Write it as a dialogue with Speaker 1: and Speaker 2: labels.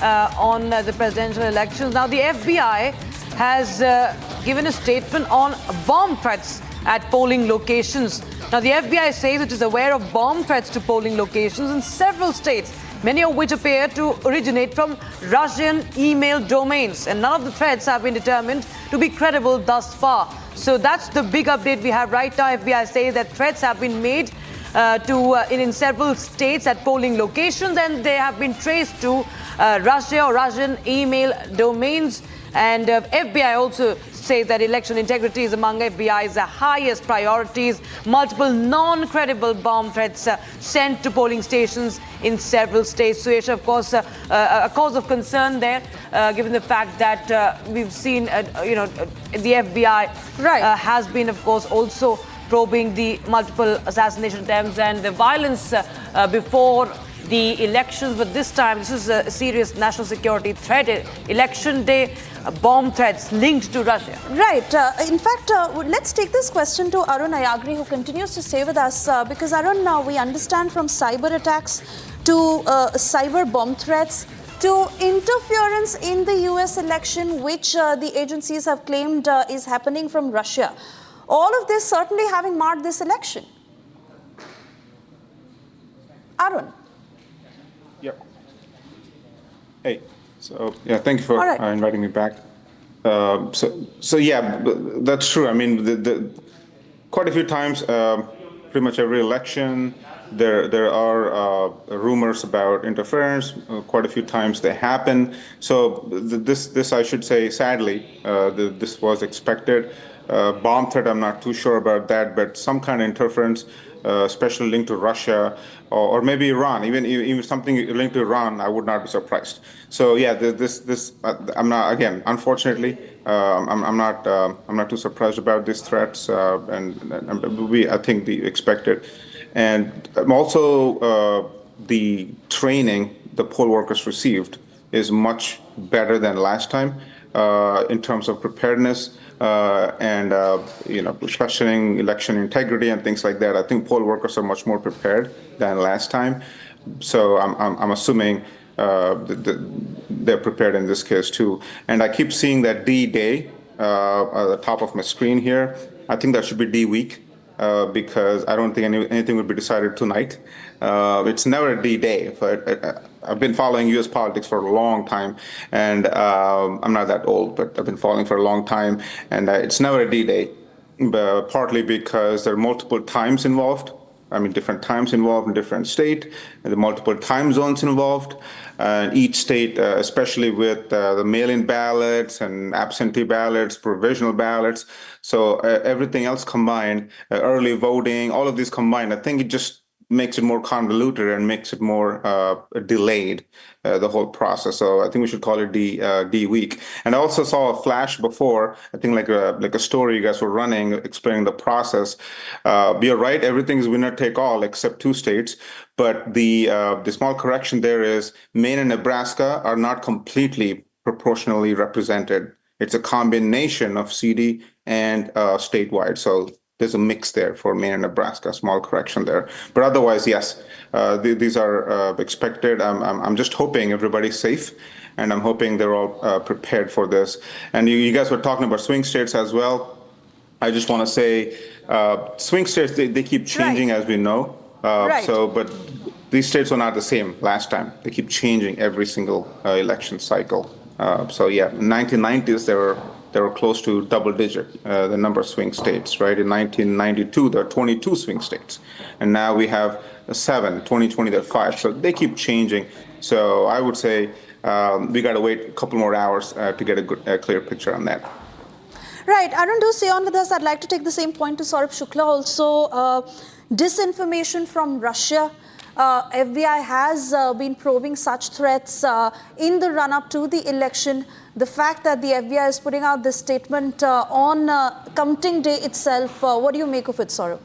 Speaker 1: on the presidential elections. Now, the FBI has given a statement on bomb threats at polling locations. Now, the FBI says it is aware of bomb threats to polling locations in several states, many of which appear to originate from Russian email domains. And none of the threats have been determined to be credible thus far. So that's the big update we have right now. FBI says that threats have been made in several states at polling locations, and they have been traced to Russia or Russian email domains. And FBI also says that election integrity is among FBI's highest priorities. Multiple non-credible bomb threats sent to polling stations in several states. So, of course, a cause of concern there, given the fact that we've seen, the FBI has been, of course, also probing the multiple assassination attempts and the violence before the elections. But this time, this is a serious national security threat. Election day bomb threats linked to Russia.
Speaker 2: Right. In fact, let's take this question to Arun Ayagri, who continues to stay with us. Because, Arun, now we understand from cyber attacks to cyber bomb threats to interference in the US election, which the agencies have claimed is happening from Russia. All of this certainly having marred this election. Arun.
Speaker 3: Yep. Hey, so yeah, thank you for inviting me back. So yeah, that's true. I mean, quite a few times, pretty much every election, there are rumors about interference. Quite a few times they happen. So this I should say, sadly, this was expected. Bomb threat, I'm not too sure about that, but some kind of interference, especially linked to Russia or maybe Iran, even something linked to Iran, I would not be surprised. So yeah, I'm not, again, unfortunately, I'm not too surprised about these threats, and I think the expected. And also the training the poll workers received is much better than last time in terms of preparedness. And questioning election integrity and things like that. I think poll workers are much more prepared than last time. So I'm assuming they're prepared in this case too. And I keep seeing that D-Day at the top of my screen here. I think that should be D-Week because I don't think anything would be decided tonight. It's never a D-Day, but I've been following U.S. politics for a long time, and I'm not that old, but I've been following for a long time, and it's never a D-Day, partly because there are multiple times involved. I mean, different times involved in different state, and the multiple time zones involved. Each state, especially with the mail-in ballots and absentee ballots, provisional ballots, so everything else combined, early voting, all of these combined, I think it just makes it more convoluted and makes it more delayed, the whole process. So I think we should call it D week. And I also saw a flash before, I think like a story you guys were running, explaining the process. You're right, everything is winner take all except two states. But the small correction there is Maine and Nebraska are not completely proportionally represented. It's a combination of CD and statewide. So there's a mix there for Maine and Nebraska, small correction there. But otherwise, yes, these are expected. I'm just hoping everybody's safe, and I'm hoping they're all prepared for this. And you guys were talking about swing states as well. I just want to say swing states, they keep changing, as we know. But these states were not the same last time. They keep changing every single election cycle. So yeah, in 1990s, they were close to double digit, the number of swing states, right? In 1992, there are 22 swing states. And now we have 7, 2020, there are 5. So they keep changing. So I would say we got to wait a couple more hours to get a clear picture on that.
Speaker 2: Right. Arun, do stay on with us. I'd like to take the same point to Saurabh Shukla also. Disinformation from Russia. FBI has been probing such threats in the run-up to the election. The fact that the FBI is putting out this statement on counting day itself, what do you make of it, Saurabh?